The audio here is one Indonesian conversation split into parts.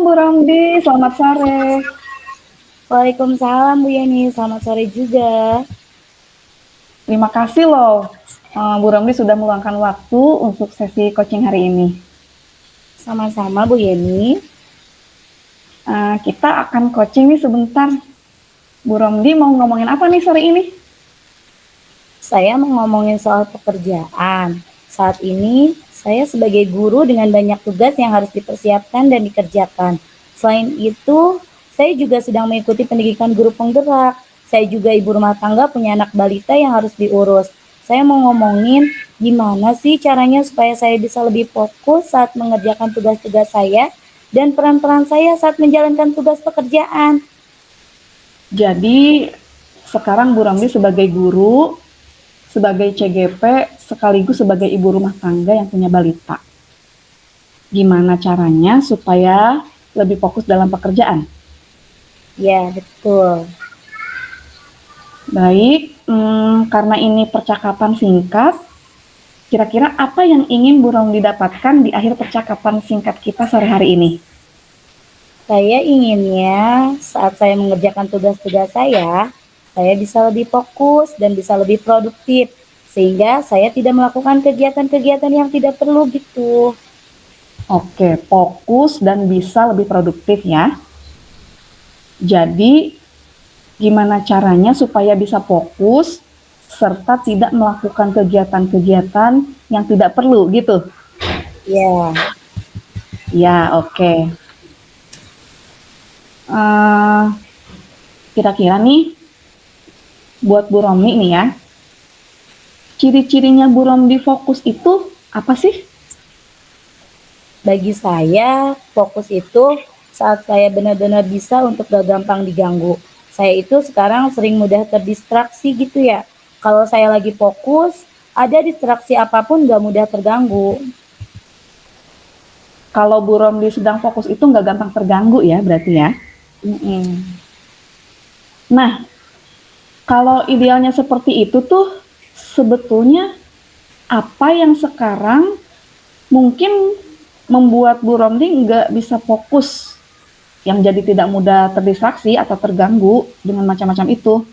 Bu Romdi, selamat sore. Waalaikumsalam Bu Yeni, selamat sore juga. Terima kasih loh, Bu Romdi sudah meluangkan waktu untuk sesi coaching hari ini. Sama-sama Bu Yeni. Kita akan coaching nih sebentar. Bu Romdi mau ngomongin apa nih sore ini? Saya mau ngomongin soal pekerjaan. Saat ini saya sebagai guru dengan banyak tugas yang harus dipersiapkan dan dikerjakan. Selain itu, saya juga sedang mengikuti pendidikan guru penggerak. Saya juga ibu rumah tangga punya anak balita yang harus diurus. Saya mau ngomongin gimana sih caranya supaya saya bisa lebih fokus saat mengerjakan tugas-tugas saya dan peran-peran saya saat menjalankan tugas pekerjaan. Jadi, sekarang Bu Romdi sebagai guru, sebagai CGP, sekaligus sebagai ibu rumah tangga yang punya balita. Gimana caranya supaya lebih fokus dalam pekerjaan? Ya, betul. Baik, karena ini percakapan singkat, kira-kira apa yang ingin Bu Romdi dapatkan di akhir percakapan singkat kita sore hari ini? Saya inginnya saat saya mengerjakan tugas-tugas saya bisa lebih fokus dan bisa lebih produktif, sehingga saya tidak melakukan kegiatan-kegiatan yang tidak perlu gitu. Oke, fokus dan bisa lebih produktif ya. Jadi, gimana caranya supaya bisa fokus serta tidak melakukan kegiatan-kegiatan yang tidak perlu gitu? Ya, Ya, oke. Eh, Kira-kira nih, buat Bu Romli nih ya, ciri-cirinya Bu Romli fokus itu apa sih? bagi saya fokus itu saat saya benar-benar bisa untuk gak gampang diganggu. Saya itu sekarang sering mudah terdistraksi gitu ya. Kalau saya lagi fokus, ada distraksi apapun gak mudah terganggu. Kalau Bu Romli sedang fokus itu nggak gampang terganggu ya berarti ya. Mm-mm. Nah, kalau idealnya seperti itu tuh sebetulnya apa yang sekarang mungkin membuat Bu Romli nggak bisa fokus, yang jadi tidak mudah terdistraksi atau terganggu dengan macam-macam itu.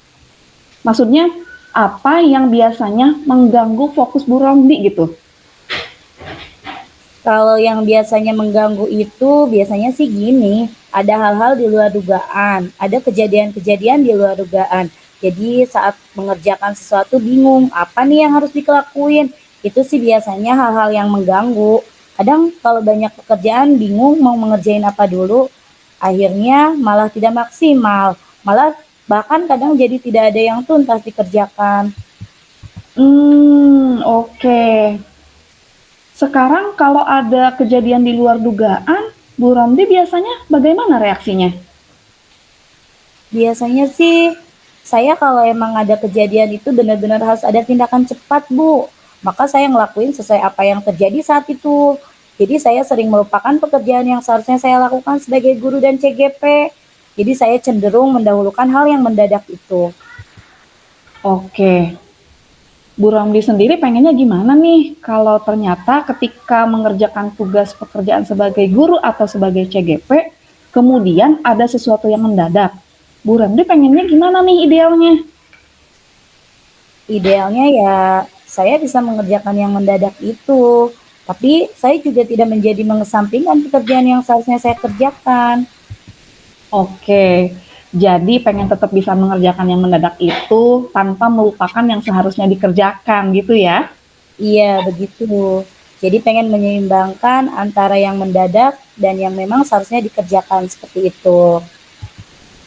Maksudnya apa yang biasanya mengganggu fokus Bu Romli gitu? Kalau yang biasanya mengganggu itu biasanya sih gini, ada hal-hal di luar dugaan, ada kejadian-kejadian di luar dugaan. Jadi saat mengerjakan sesuatu bingung, apa nih yang harus dilakuin? Itu sih biasanya hal-hal yang mengganggu. Kadang kalau banyak pekerjaan bingung mau mengerjain apa dulu, akhirnya malah tidak maksimal, malah bahkan kadang jadi tidak ada yang tuntas dikerjakan. Oke. Sekarang kalau ada kejadian di luar dugaan, Bu Romli biasanya bagaimana reaksinya? Biasanya sih saya kalau emang ada kejadian itu benar-benar harus ada tindakan cepat, Bu. Maka saya ngelakuin sesuai apa yang terjadi saat itu. Jadi saya sering melupakan pekerjaan yang seharusnya saya lakukan sebagai guru dan CGP. Jadi saya cenderung mendahulukan hal yang mendadak itu. Oke, Bu Romli sendiri pengennya gimana nih kalau ternyata ketika mengerjakan tugas pekerjaan sebagai guru atau sebagai CGP, kemudian ada sesuatu yang mendadak. Bu Romli pengennya gimana nih idealnya? Idealnya ya saya bisa mengerjakan yang mendadak itu. Tapi saya juga tidak menjadi mengesampingkan pekerjaan yang seharusnya saya kerjakan. Oke, jadi pengen tetap bisa mengerjakan yang mendadak itu tanpa melupakan yang seharusnya dikerjakan gitu ya? Iya, begitu. Jadi pengen menyeimbangkan antara yang mendadak dan yang memang seharusnya dikerjakan seperti itu.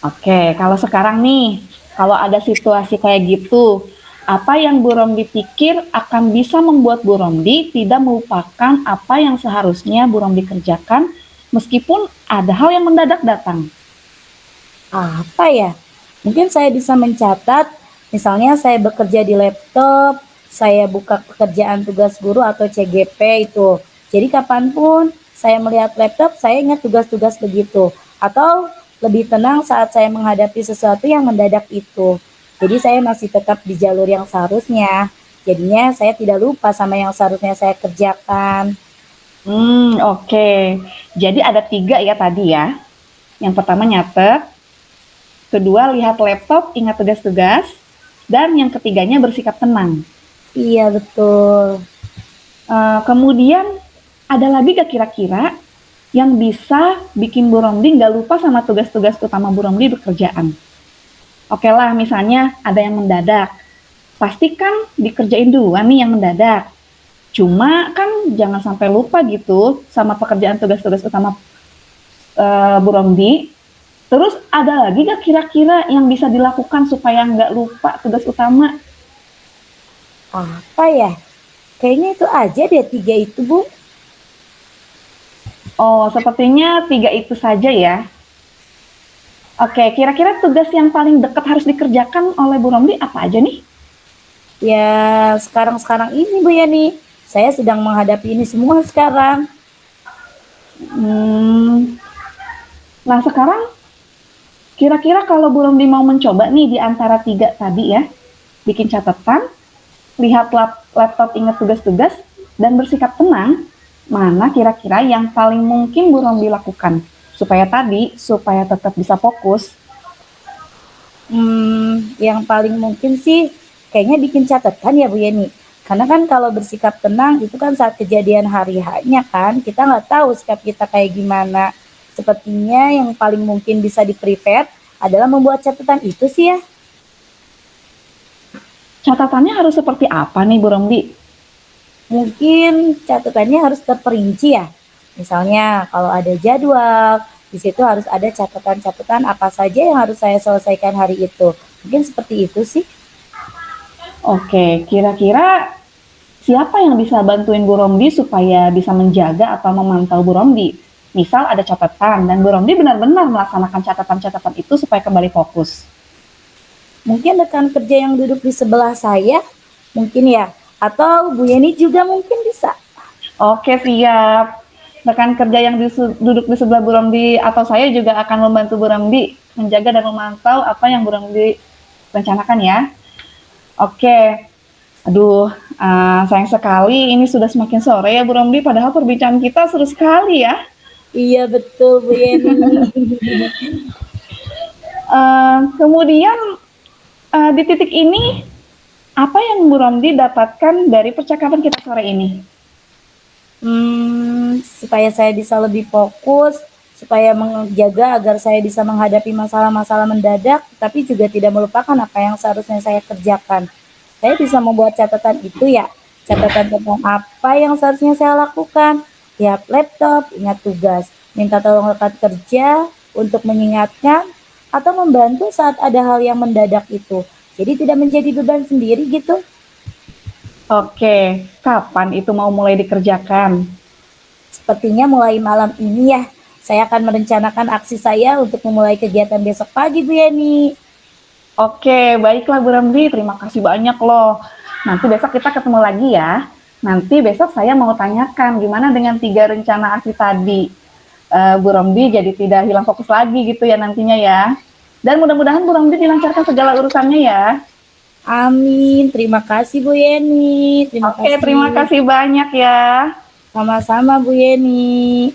Oke, kalau sekarang nih, kalau ada situasi kayak gitu, apa yang Bu Romdi pikir akan bisa membuat Bu Romdi tidak melupakan apa yang seharusnya Bu Romdi kerjakan meskipun ada hal yang mendadak datang? Apa ya? Mungkin saya bisa mencatat, misalnya saya bekerja di laptop, saya buka pekerjaan tugas guru atau CGP itu. Jadi kapanpun saya melihat laptop, saya ingat tugas-tugas begitu. Atau lebih tenang saat saya menghadapi sesuatu yang mendadak itu. Jadi saya masih tetap di jalur yang seharusnya. Jadinya saya tidak lupa sama yang seharusnya saya kerjakan. Oke. Jadi ada 3 ya tadi ya. Yang pertama nyatet, kedua lihat laptop, ingat tugas-tugas, dan yang ketiganya bersikap tenang. Iya, betul. Kemudian ada lagi gak kira-kira yang bisa bikin Bu Romdi nggak lupa sama tugas-tugas utama Bu Romdi bekerjaan? Oke lah, misalnya ada yang mendadak. Pastikan dikerjain duluan nih yang mendadak. Cuma kan jangan sampai lupa gitu sama pekerjaan tugas-tugas utama Bu Romdi. Terus ada lagi gak kira-kira yang bisa dilakukan supaya nggak lupa tugas utama? Apa ya? Kayaknya itu aja deh 3 itu, Bu. Oh, sepertinya 3 itu saja ya. Oke, kira-kira tugas yang paling dekat harus dikerjakan oleh Bu Romdi apa aja nih? Ya, sekarang-sekarang ini Bu Yani, saya sedang menghadapi ini semua sekarang. Hmm, nah sekarang kira-kira kalau Bu Romdi mau mencoba nih di antara 3 tadi ya, bikin catatan, lihat laptop ingat tugas-tugas, dan bersikap tenang, mana kira-kira yang paling mungkin Bu Romdi lakukan? Supaya tetap bisa fokus. Yang paling mungkin sih kayaknya bikin catatan ya Bu Yani. Karena kan kalau bersikap tenang itu kan saat kejadian hari hanya kan, kita nggak tahu sikap kita kayak gimana. Sepertinya yang paling mungkin bisa di-prepare adalah membuat catatan itu sih ya. Catatannya harus seperti apa nih Bu Romdi? Mungkin catatannya harus terperinci ya. Misalnya kalau ada jadwal, di situ harus ada catatan-catatan apa saja yang harus saya selesaikan hari itu. Mungkin seperti itu sih. Oke, kira-kira siapa yang bisa bantuin Bu Romdi supaya bisa menjaga atau memantau Bu Romdi? Misal ada catatan dan Bu Romdi benar-benar melaksanakan catatan-catatan itu supaya kembali fokus. Mungkin rekan kerja yang duduk di sebelah saya, mungkin ya. Atau Bu Yeni juga mungkin bisa. Oke, siap. Rekan kerja yang duduk di sebelah Bu Romdi atau saya juga akan membantu Bu Romdi menjaga dan memantau apa yang Bu Romdi rencanakan ya. Oke. Aduh, sayang sekali ini sudah semakin sore ya Bu Romdi, padahal perbincangan kita seru sekali ya. Iya betul Bu Yeni. Kemudian di titik ini, apa yang Bu Romdi dapatkan dari percakapan kita sore ini? Supaya saya bisa lebih fokus, supaya menjaga agar saya bisa menghadapi masalah-masalah mendadak, tapi juga tidak melupakan apa yang seharusnya saya kerjakan. Saya bisa membuat catatan itu ya, catatan tentang apa yang seharusnya saya lakukan. Lihat laptop, ingat tugas, minta tolong rekan kerja untuk mengingatkan, atau membantu saat ada hal yang mendadak itu. Jadi tidak menjadi beban sendiri gitu. Oke, kapan itu mau mulai dikerjakan? Sepertinya mulai malam ini ya, saya akan merencanakan aksi saya untuk memulai kegiatan besok pagi Bu Yani. Oke, baiklah Bu Romdi, terima kasih banyak loh. Nanti besok kita ketemu lagi ya. Nanti besok saya mau tanyakan gimana dengan 3 rencana aksi tadi. Bu Romdi jadi tidak hilang fokus lagi gitu ya nantinya ya. Dan mudah-mudahan Bu Romdi dilancarkan segala urusannya ya. Amin, terima kasih Bu Yeni. Oke, terima kasih banyak ya. Sama-sama Bu Yeni.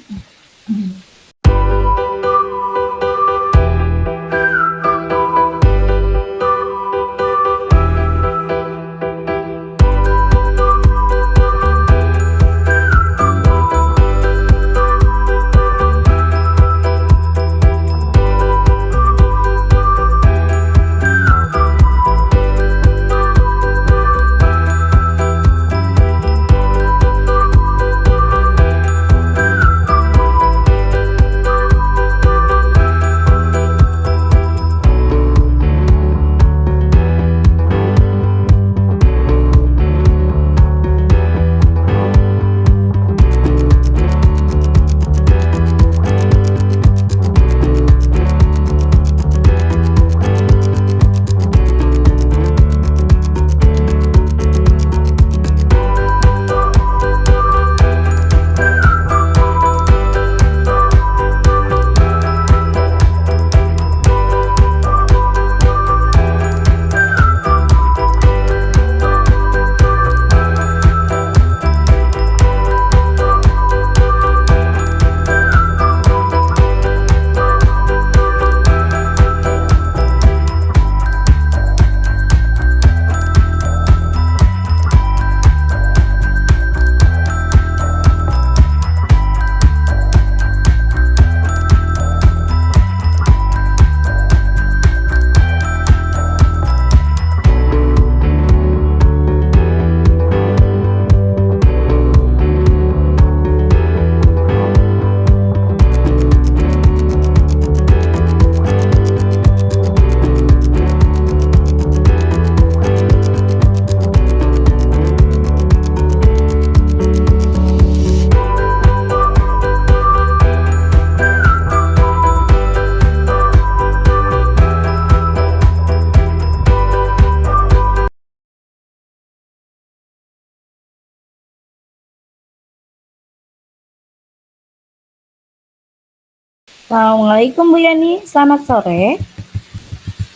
Assalamualaikum Bu Yani, selamat sore.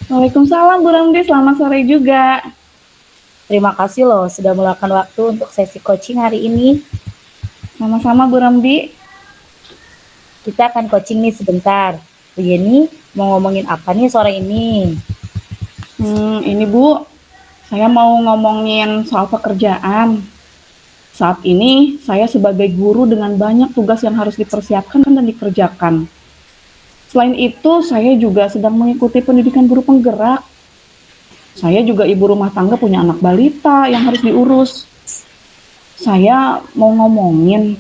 Waalaikumsalam Bu Ramdi, selamat sore juga. Terima kasih loh sudah meluangkan waktu untuk sesi coaching hari ini. Sama-sama Bu Ramdi. Kita akan coaching nih sebentar. Bu Yani mau ngomongin apa nih sore ini? Ini Bu, saya mau ngomongin soal pekerjaan. Saat ini saya sebagai guru dengan banyak tugas yang harus dipersiapkan dan dikerjakan. Selain itu, saya juga sedang mengikuti pendidikan guru penggerak. Saya juga ibu rumah tangga punya anak balita yang harus diurus. Saya mau ngomongin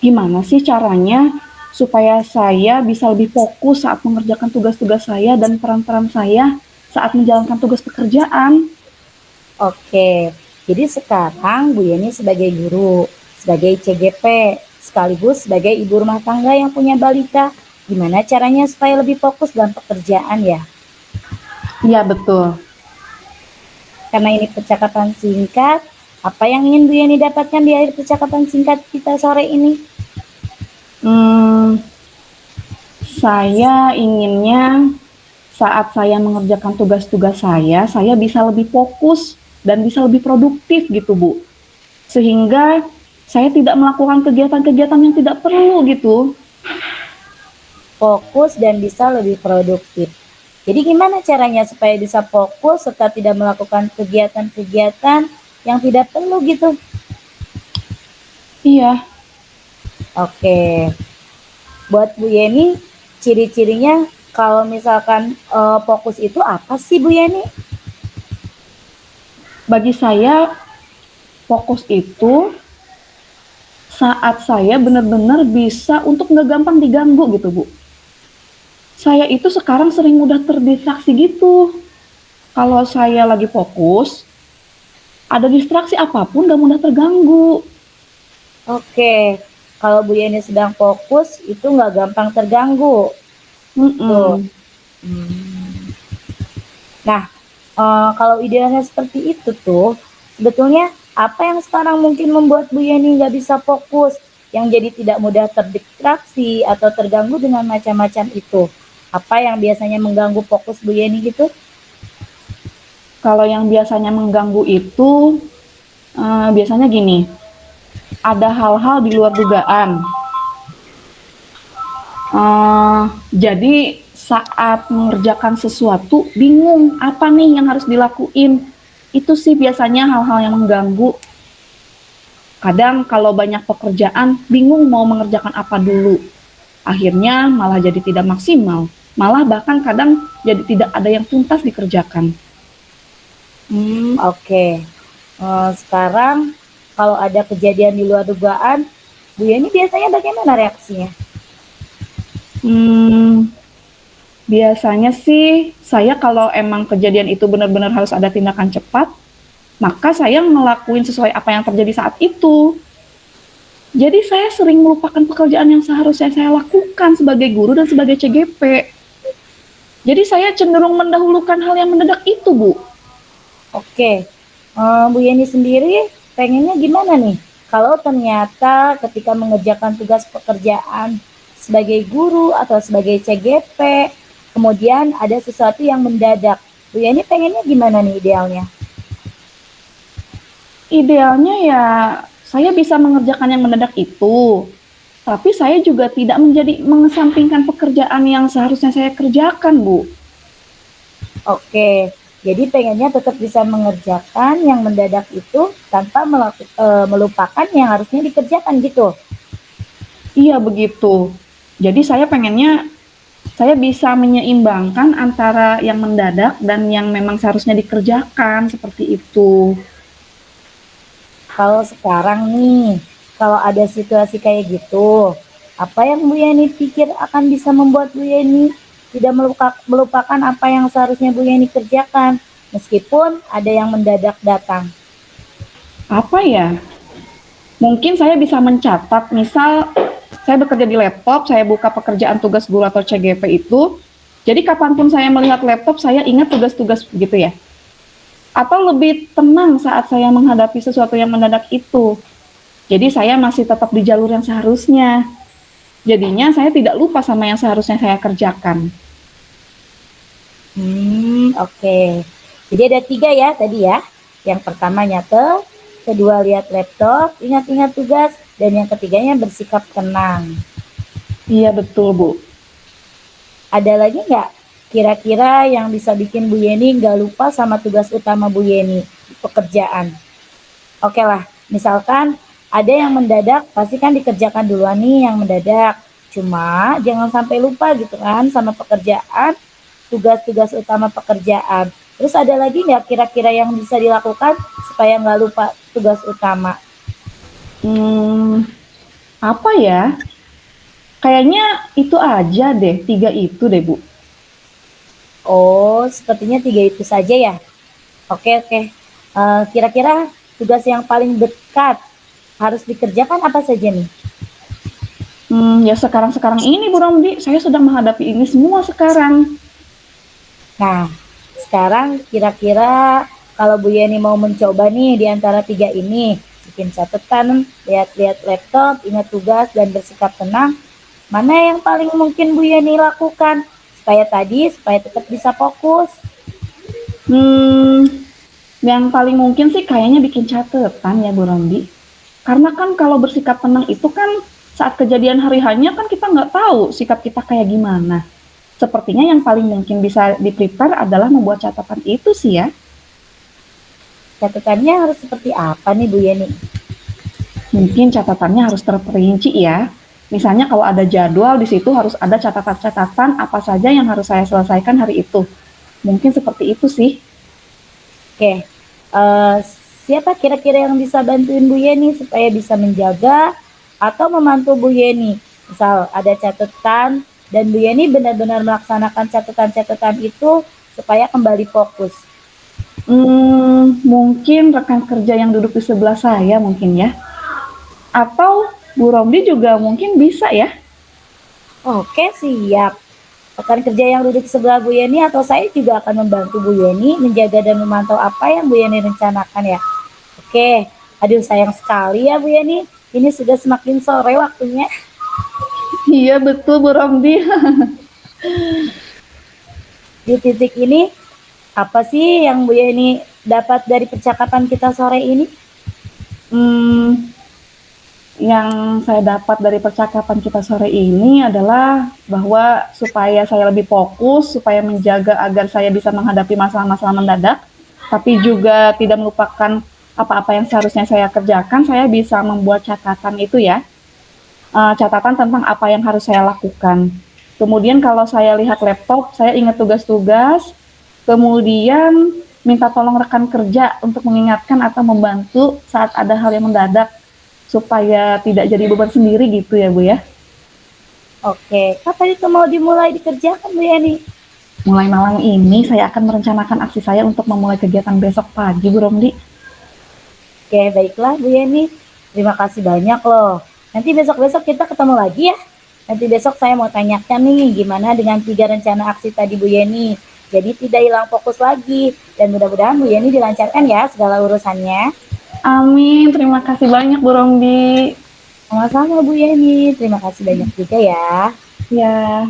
gimana sih caranya supaya saya bisa lebih fokus saat mengerjakan tugas-tugas saya dan peran-peran saya saat menjalankan tugas pekerjaan. Oke, jadi sekarang Bu Yani sebagai guru, sebagai CGP, sekaligus sebagai ibu rumah tangga yang punya balita, gimana caranya supaya lebih fokus dalam pekerjaan ya? Iya, betul. Karena ini percakapan singkat, apa yang ingin Bu Yani dapatkan di akhir percakapan singkat kita sore ini? Saya inginnya saat saya mengerjakan tugas-tugas saya bisa lebih fokus dan bisa lebih produktif gitu Bu. Sehingga saya tidak melakukan kegiatan-kegiatan yang tidak perlu gitu. Fokus dan bisa lebih produktif. Jadi gimana caranya supaya bisa fokus serta tidak melakukan kegiatan-kegiatan yang tidak perlu gitu? Iya, Oke, buat Bu Yeni, ciri-cirinya kalau misalkan fokus itu apa sih Bu Yeni? bagi saya fokus itu saat saya benar-benar bisa untuk nggak gampang diganggu gitu Bu. Saya itu sekarang sering mudah terdistraksi gitu. Kalau saya lagi fokus, ada distraksi apapun nggak mudah terganggu. Oke, kalau Bu Yeni sedang fokus itu nggak gampang terganggu. Tuh. Mm-mm. Nah, kalau idealnya seperti itu tuh, sebetulnya apa yang sekarang mungkin membuat Bu Yeni nggak bisa fokus, yang jadi tidak mudah terdistraksi atau terganggu dengan macam-macam itu? Apa yang biasanya mengganggu fokus Bu Yeni gitu? Kalau yang biasanya mengganggu itu biasanya gini, ada hal-hal di luar dugaan. Jadi saat mengerjakan sesuatu bingung apa nih yang harus dilakuin. Itu sih biasanya hal-hal yang mengganggu. Kadang kalau banyak pekerjaan bingung mau mengerjakan apa dulu. Akhirnya malah jadi tidak maksimal. Malah bahkan kadang jadi tidak ada yang tuntas dikerjakan. Oke. Sekarang kalau ada kejadian di luar dugaan, Bu Yeni biasanya bagaimana reaksinya? Biasanya sih saya kalau emang kejadian itu benar-benar harus ada tindakan cepat, maka saya ngelakuin sesuai apa yang terjadi saat itu. Jadi saya sering melupakan pekerjaan yang seharusnya saya lakukan sebagai guru dan sebagai CGP. Jadi saya cenderung mendahulukan hal yang mendadak itu, Bu. Oke, Bu Yeni sendiri pengennya gimana nih? Kalau ternyata ketika mengerjakan tugas pekerjaan sebagai guru atau sebagai CGP, kemudian ada sesuatu yang mendadak, Bu Yeni pengennya gimana nih idealnya? Idealnya ya saya bisa mengerjakan yang mendadak itu, tapi saya juga tidak mengesampingkan pekerjaan yang seharusnya saya kerjakan, Bu. Oke, jadi pengennya tetap bisa mengerjakan yang mendadak itu tanpa melupakan yang harusnya dikerjakan gitu. Iya begitu. Jadi saya pengennya saya bisa menyeimbangkan antara yang mendadak dan yang memang seharusnya dikerjakan seperti itu. Kalau sekarang nih, kalau ada situasi kayak gitu, apa yang Bu Yani pikir akan bisa membuat Bu Yani tidak melupakan apa yang seharusnya Bu Yani kerjakan, meskipun ada yang mendadak datang? Apa ya? Mungkin saya bisa mencatat, misal saya bekerja di laptop, saya buka pekerjaan tugas guru atau CGP itu, jadi kapanpun saya melihat laptop, saya ingat tugas-tugas gitu ya. Atau lebih tenang saat saya menghadapi sesuatu yang mendadak itu. Jadi saya masih tetap di jalur yang seharusnya. Jadinya saya tidak lupa sama yang seharusnya saya kerjakan. Oke. Jadi ada 3 ya tadi ya. Yang pertama nyatet, kedua lihat laptop, ingat-ingat tugas, dan yang ketiganya bersikap tenang. Iya betul, Bu. Ada lagi nggak kira-kira yang bisa bikin Bu Yeni nggak lupa sama tugas utama Bu Yeni di pekerjaan? Oke lah, misalkan ada yang mendadak, pasti kan dikerjakan duluan nih yang mendadak. Cuma jangan sampai lupa gitu kan sama pekerjaan, tugas-tugas utama pekerjaan. Terus ada lagi nggak kira-kira yang bisa dilakukan supaya nggak lupa tugas utama? Hmm, apa ya? Kayaknya itu aja deh, 3 itu deh, Bu. Oh, sepertinya 3 itu saja ya. Oke, oke. Kira-kira tugas yang paling dekat harus dikerjakan apa saja nih? Ya sekarang-sekarang ini Bu Romdi, saya sedang menghadapi ini semua sekarang. Nah, sekarang kira-kira kalau Bu Yeni mau mencoba nih di antara 3 ini, bikin catatan, lihat-lihat laptop, ingat tugas, dan bersikap tenang, mana yang paling mungkin Bu Yeni lakukan? Supaya tetap bisa fokus. Hmm, yang paling mungkin sih kayaknya bikin catatan ya Bu Romdi. Karena kan kalau bersikap tenang itu kan saat kejadian hari hanya kan kita nggak tahu sikap kita kayak gimana. Sepertinya yang paling mungkin bisa di-prepare adalah membuat catatan itu sih ya. Catatannya harus seperti apa nih Bu Yeni? Mungkin catatannya harus terperinci ya. Misalnya kalau ada jadwal di situ harus ada catatan-catatan apa saja yang harus saya selesaikan hari itu. Mungkin seperti itu sih. Oke, siapa kira-kira yang bisa bantuin Bu Yeni supaya bisa menjaga atau membantu Bu Yeni? Misal ada catatan dan Bu Yeni benar-benar melaksanakan catatan-catatan itu supaya kembali fokus. Mungkin rekan kerja yang duduk di sebelah saya mungkin ya. Atau Bu Romli juga mungkin bisa ya. Oke, siap. Rekan kerja yang duduk sebelah Bu Yeni atau saya juga akan membantu Bu Yeni menjaga dan memantau apa yang Bu Yeni rencanakan ya. Oke, aduh sayang sekali ya Bu Yeni. Ini sudah semakin sore waktunya. Iya betul Bu Romli. Di titik ini, apa sih yang Bu Yeni dapat dari percakapan kita sore ini? Hmm, yang saya dapat dari percakapan kita sore ini adalah bahwa supaya saya lebih fokus, supaya menjaga agar saya bisa menghadapi masalah-masalah mendadak, tapi juga tidak melupakan apa-apa yang seharusnya saya kerjakan, saya bisa membuat catatan itu ya, catatan tentang apa yang harus saya lakukan. Kemudian kalau saya lihat laptop, saya ingat tugas-tugas, kemudian minta tolong rekan kerja untuk mengingatkan atau membantu saat ada hal yang mendadak supaya tidak jadi beban sendiri gitu ya Bu ya. Oke, kapan itu mau dimulai dikerjakan Bu Yeni? Mulai malam ini saya akan merencanakan aksi saya untuk memulai kegiatan besok pagi Bu Romli. Oke, baiklah Bu Yeni. Terima kasih banyak loh. Nanti besok-besok kita ketemu lagi ya. Nanti besok saya mau tanyakan nih gimana dengan 3 rencana aksi tadi Bu Yeni. Jadi tidak hilang fokus lagi. Dan mudah-mudahan Bu Yeni dilancarkan ya segala urusannya. Amin, terima kasih banyak Bu Romli. Sama-sama Bu Yeni. Terima kasih banyak juga ya. Ya.